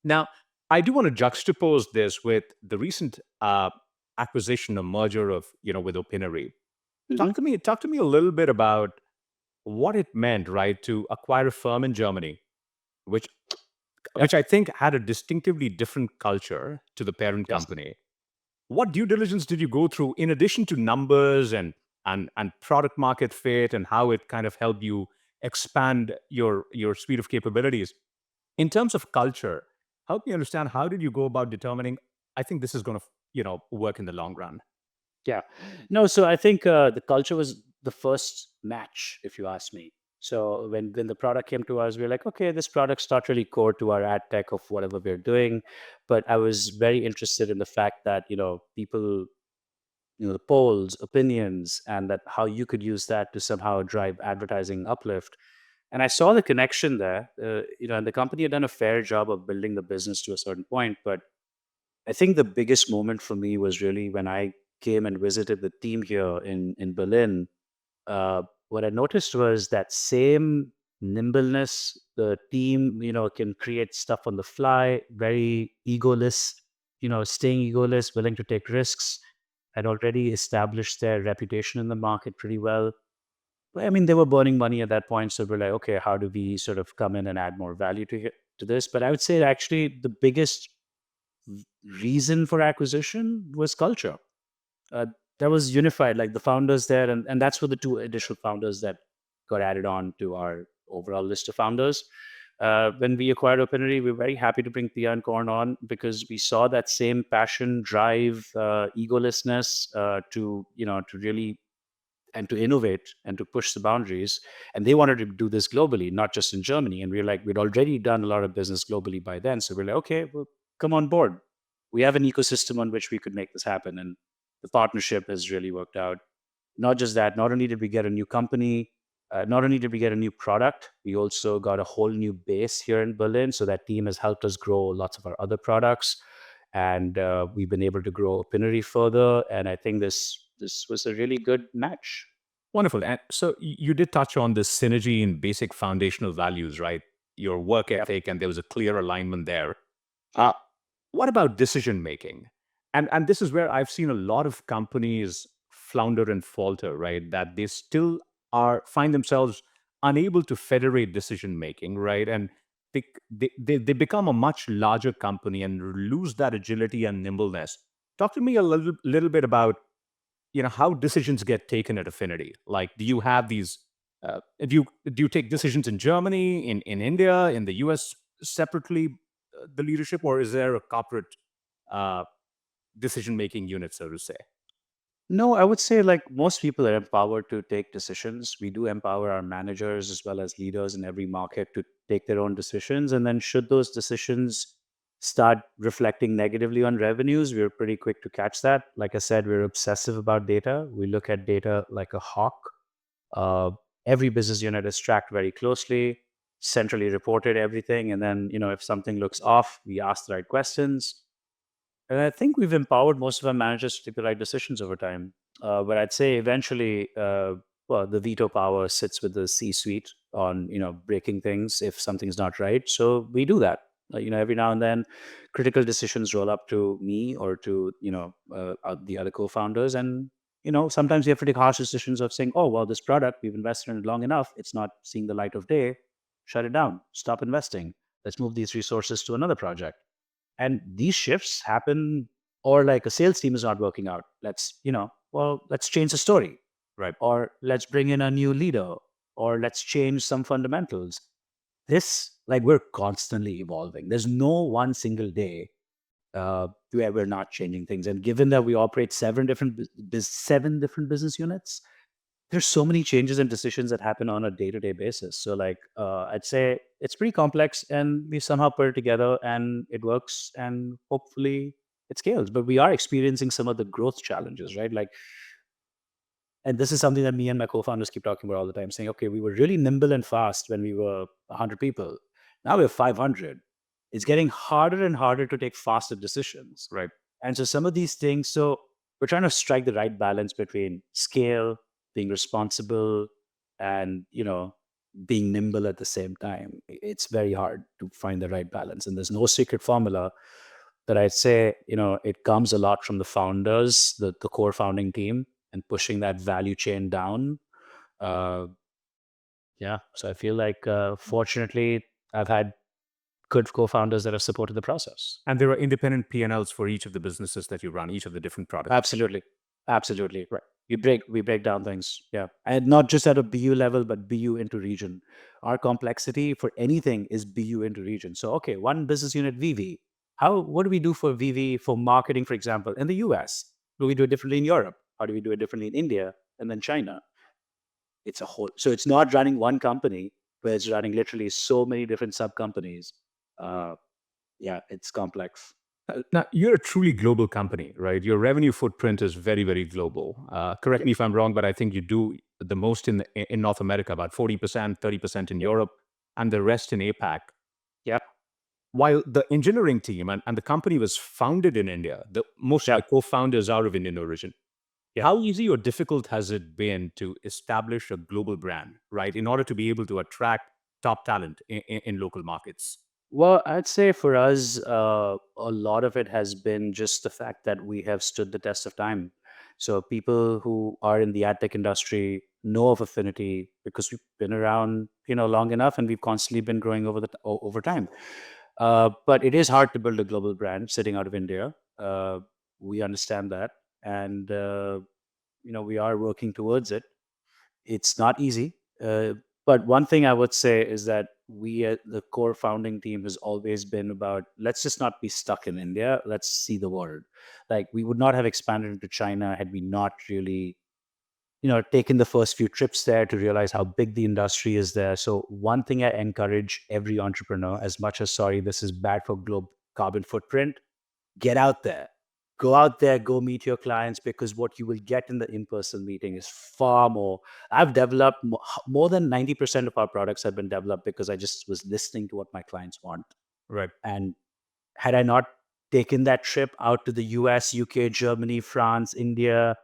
Now, I do want to juxtapose this with the recent acquisition or merger of, with Opinary. Talk to me a little bit about what it meant, right, to acquire a firm in Germany, which I think had a distinctively different culture to the parent Yes. company. What due diligence did you go through in addition to numbers and product market fit, and how it kind of helped you expand your suite of capabilities? In terms of culture, help me understand, how did you go about determining, I think this is going to work in the long run? Yeah. No, so I think the culture was the first match, if you ask me. So when the product came to us, we were like, okay, this product's not really core to our ad tech of whatever we're doing. But I was very interested in the fact that, people, the polls, opinions, and that how you could use that to somehow drive advertising uplift. And I saw the connection there, and the company had done a fair job of building the business to a certain point. But I think the biggest moment for me was really when I came and visited the team here in Berlin. What I noticed was that same nimbleness. The team, can create stuff on the fly, very egoless, staying egoless, willing to take risks, had already established their reputation in the market pretty well. But, I mean, they were burning money at that point, so we're like, okay, how do we sort of come in and add more value to this? But I would say actually the biggest reason for acquisition was culture. Uh, that was unified, like the founders there, and that's for the two additional founders that got added on to our overall list of founders. When we acquired Opinity, we were very happy to bring Pia and Korn on because we saw that same passion, drive, egolessness to really and to innovate and to push the boundaries. And they wanted to do this globally, not just in Germany. And we're like, we'd already done a lot of business globally by then. So we're like, okay, well, come on board. We have an ecosystem on which we could make this happen. And the partnership has really worked out. Not just that, not only did we get a new company, not only did we get a new product, we also got a whole new base here in Berlin. So that team has helped us grow lots of our other products. And we've been able to grow Opinity further. And I think this was a really good match. Wonderful. And so you did touch on this synergy in basic foundational values, right? Your work Yep. ethic, and there was a clear alignment there. What about decision making? And this is where I've seen a lot of companies flounder and falter, right? That they still find themselves unable to federate decision making, right? And they become a much larger company and lose that agility and nimbleness. Talk to me a little bit about how decisions get taken at Affinity. Like, do you have these? Do you take decisions in Germany, in India, in the US separately, the leadership, or is there a corporate uh, decision making unit, so to say? No, I would say like most people are empowered to take decisions. We do empower our managers as well as leaders in every market to take their own decisions. And then, should those decisions start reflecting negatively on revenues, we're pretty quick to catch that. Like I said, we're obsessive about data. We look at data like a hawk. Uh, every business unit is tracked very closely, centrally reported everything. And then, if something looks off, we ask the right questions. And I think we've empowered most of our managers to take the right decisions over time. But I'd say eventually, well, the veto power sits with the C-suite on, breaking things if something's not right. So we do that. Every now and then, critical decisions roll up to me or to, the other co-founders, and sometimes you have to take harsh decisions of saying, oh, well, this product we've invested in it long enough, it's not seeing the light of day. Shut it down. Stop investing. Let's move these resources to another project. And these shifts happen, or like a sales team is not working out. Let's change the story. Right. Or let's bring in a new leader, or let's change some fundamentals. We're constantly evolving. There's no one single day where we're not changing things. And given that we operate seven different business units, there's so many changes and decisions that happen on a day-to-day basis. So I'd say it's pretty complex, and we somehow put it together and it works, and hopefully it scales. But we are experiencing some of the growth challenges, right? And this is something that me and my co-founders keep talking about all the time, saying, okay, we were really nimble and fast when we were 100 people. Now we're 500. It's getting harder and harder to take faster decisions. Right. And so some of these things, so we're trying to strike the right balance between scale, being responsible, and, being nimble at the same time. It's very hard to find the right balance. And there's no secret formula. But I'd say, it comes a lot from the founders, the core founding team, and pushing that value chain down. So I feel like, fortunately, I've had good co-founders that have supported the process. And there are independent P&Ls for each of the businesses that you run, each of the different products. Absolutely. Right. We break down things. Yeah. And not just at a BU level, but BU into region. Our complexity for anything is BU into region. So, okay, one business unit, VV. What do we do for VV for marketing, for example, in the US? Do we do it differently in Europe? How do we do it differently in India and then China? It's a whole. So it's not running one company, but it's running literally so many different sub companies. It's complex. Now, you're a truly global company, right? Your revenue footprint is very, very global. Correct me if I'm wrong, but I think you do the most in North America, about 40%, 30% in Europe, and the rest in APAC. Yeah. While the engineering team and the company was founded in India, most of the co-founders are of Indian origin. Yeah. How easy or difficult has it been to establish a global brand, right, in order to be able to attract top talent in local markets? Well, I'd say for us, a lot of it has been just the fact that we have stood the test of time. So people who are in the ad tech industry know of Affinity because we've been around, long enough, and we've constantly been growing over time. But it is hard to build a global brand sitting out of India. We understand that, and we are working towards it. It's not easy. But one thing I would say is that the core founding team, has always been about, let's just not be stuck in India. Let's see the world. Like, we would not have expanded into China had we not really, taken the first few trips there to realize how big the industry is there. So one thing I encourage every entrepreneur, as much as, sorry, this is bad for global carbon footprint, get out there. Go out there, go meet your clients, because what you will get in the in-person meeting is far more. I've developed more than 90% of our products have been developed because I just was listening to what my clients want. Right. And had I not taken that trip out to the US, UK, Germany, France, India,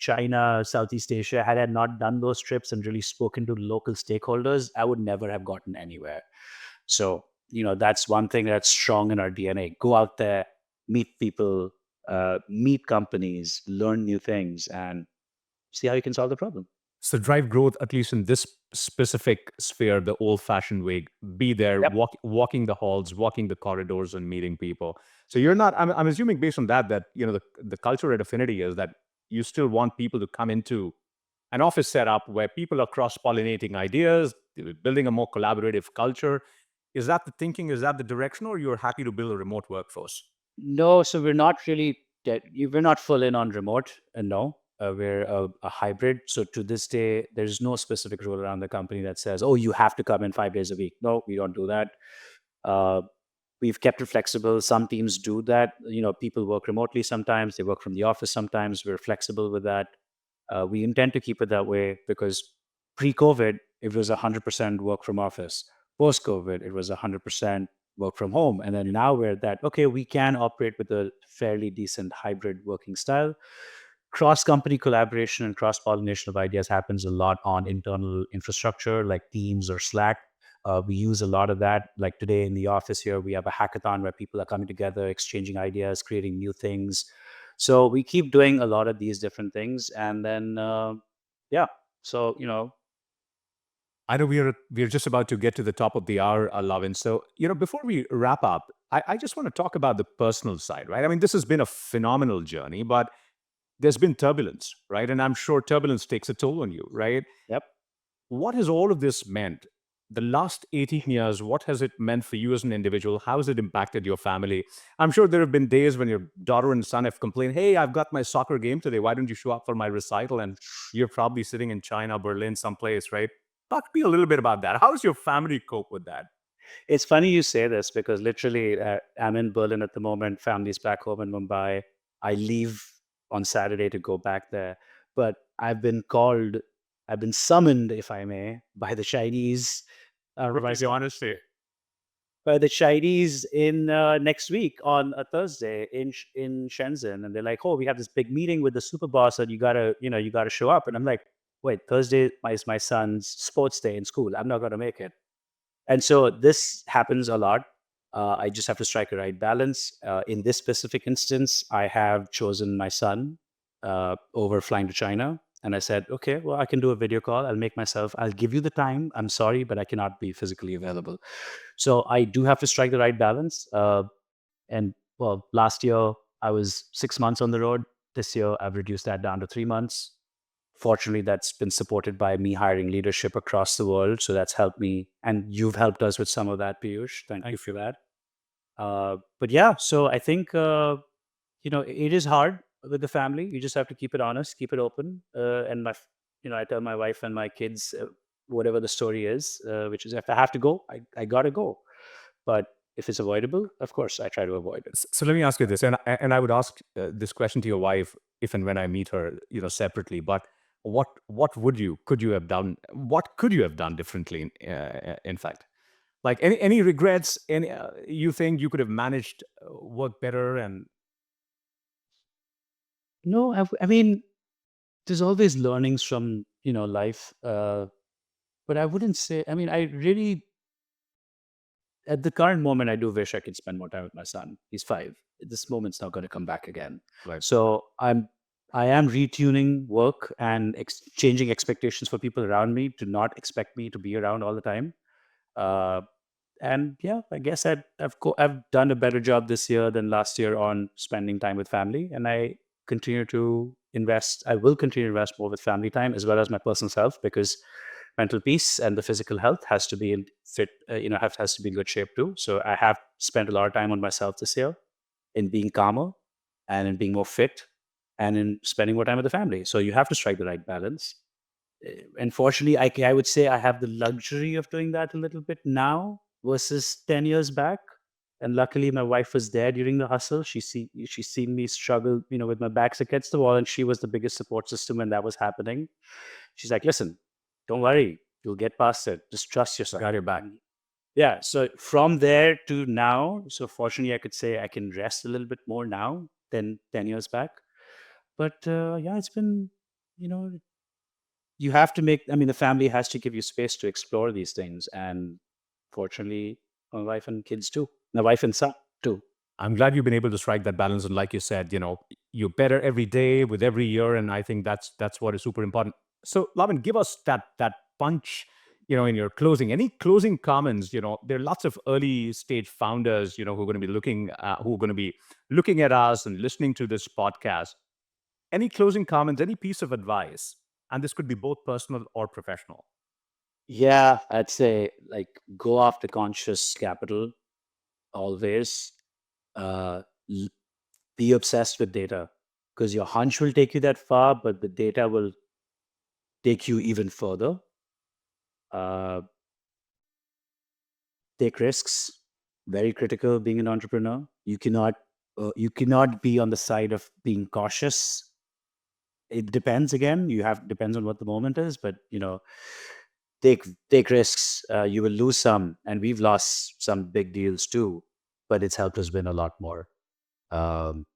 China, Southeast Asia, had I not done those trips and really spoken to local stakeholders, I would never have gotten anywhere. So, that's one thing that's strong in our DNA. Go out there, meet people, meet companies, learn new things, and see how you can solve the problem. So drive growth, at least in this specific sphere, the old-fashioned way. Be there, Yep. walking the halls, walking the corridors, and meeting people. So you're not. I'm assuming based on that the culture at Affinity is that you still want people to come into an office setup where people are cross-pollinating ideas, building a more collaborative culture. Is that the thinking? Is that the direction, or you're happy to build a remote workforce? No, so we're not really we're not full in on remote, and no, we're a hybrid. So to this day, there's no specific rule around the company that says, oh, you have to come in 5 days a week. No, we don't do that. We've kept it flexible. Some teams do that. People work remotely sometimes. They work from the office sometimes. We're flexible with that. We intend to keep it that way because pre-COVID, it was 100% work from office. Post-COVID, it was 100% work from home. And then now we're at that, okay, we can operate with a fairly decent hybrid working style. cross-company collaboration and cross-pollination of ideas happens a lot on internal infrastructure like Teams or Slack. We use a lot of that. Like today in the office here, we have a hackathon where people are coming together, exchanging ideas, creating new things. So we keep doing a lot of these different things. And then, yeah, so, I know we're just about to get to the top of the hour, Lavin. So, before we wrap up, I just want to talk about the personal side, right? I mean, this has been a phenomenal journey, but there's been turbulence, right? And I'm sure turbulence takes a toll on you, right? yep. What has all of this meant? The last 18 years, what has it meant for you as an individual? How has it impacted your family? I'm sure there have been days when your daughter and son have complained, hey, I've got my soccer game today. Why don't you show up for my recital? And you're probably sitting in China, Berlin, someplace, right? Talk to me a little bit about that. How does your family cope with that? It's funny you say this because literally I'm in Berlin at the moment. Family's back home in Mumbai. I leave on Saturday to go back there. But I've been summoned, if I may, by the Chinese. Provide the honesty. By the Chinese in next week on a Thursday in Shenzhen, and they're like, "Oh, we have this big meeting with the super boss, and you gotta show up." And I'm like, "Wait, Thursday is my son's sports day in school. I'm not gonna make it." And so this happens a lot. I just have to strike a right balance. In this specific instance, I have chosen my son over flying to China. And I said, okay, well, I can do a video call. I'll give you the time. I'm sorry, but I cannot be physically available. So I do have to strike the right balance. And well, last year I was 6 months on the road. This year I've reduced that down to 3 months. Fortunately, that's been supported by me hiring leadership across the world. So that's helped me. And you've helped us with some of that, Peeyush. Thank you for that. But yeah, so I think, it is hard with the family. You just have to keep it honest, keep it open. And I tell my wife and my kids, whatever the story is, which is if I have to go, I got to go. But if it's avoidable, of course, I try to avoid it. So let me ask you this, and I would ask this question to your wife if and when I meet her, separately. But what could you have done? What could you have done differently? In fact, like any regrets? Any you think you could have managed work better? And No, I mean, there's always learnings from, life. But I wouldn't say, I mean, I really, at the current moment, I do wish I could spend more time with my son. He's 5. This moment's not going to come back again. Right. So I am retuning work and changing expectations for people around me to not expect me to be around all the time. And yeah, I guess I've done a better job this year than last year on spending time with family, and I continue to invest. I will continue to invest more with family time as well as my personal self, because mental peace and the physical health has to be in fit. Has to be in good shape too. So I have spent a lot of time on myself this year in being calmer and in being more fit and in spending more time with the family. So you have to strike the right balance. Unfortunately, I would say I have the luxury of doing that a little bit now versus 10 years back. And luckily, my wife was there during the hustle. She's seen me struggle, with my backs against the wall, and she was the biggest support system when that was happening. She's like, "Listen, don't worry, you'll get past it. Just trust yourself. got your back. Yeah. So from there to now, so fortunately, I could say I can rest a little bit more now than 10 years back. But yeah, it's been, you know, you have to the family has to give you space to explore these things. And fortunately, my wife and kids too, my wife and son too. I'm glad you've been able to strike that balance. And like you said, you're better every day with every year, and I think that's what is super important. So, Lavin, give us that punch, in your closing. Any closing comments? There are lots of early stage founders, who are going to be looking at us and listening to this podcast. Any closing comments? Any piece of advice? And this could be both personal or professional. Yeah, I'd say like go after conscious capital always. Uh, l- be obsessed with data because your hunch will take you that far, but the data will take you even further. Uh, take risks, very critical being an entrepreneur. You cannot be on the side of being cautious. It depends again. Depends on what the moment is, but take risks. You will lose some, and we've lost some big deals too, but it's helped us win a lot more. Um,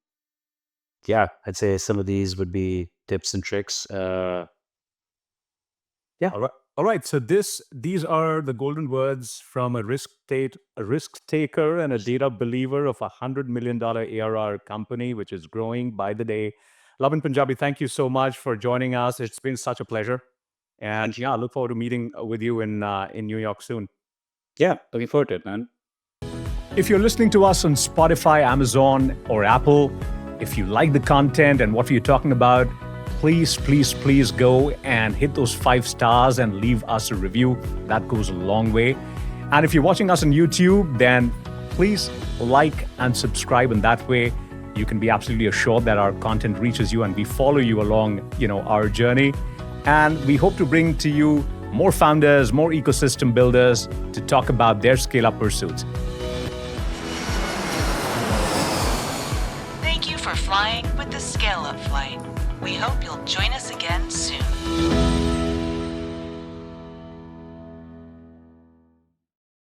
yeah, I'd say some of these would be tips and tricks. All right. All right. So these are the golden words from a risk taker and a data believer of $100 million ARR company, which is growing by the day. Lavin Punjabi, thank you so much for joining us. It's been such a pleasure. And yeah, I look forward to meeting with you in New York soon. Yeah, looking forward to it, man. If you're listening to us on Spotify, Amazon, or Apple, if you like the content and what we're talking about, please go and hit those 5 stars and leave us a review. That goes a long way. And if you're watching us on YouTube, then please like and subscribe. And that way, you can be absolutely assured that our content reaches you and we follow you along, our journey. And we hope to bring to you more founders, more ecosystem builders to talk about their scale-up pursuits. Thank you for flying with the Scale Up Flight. We hope you'll join us again soon.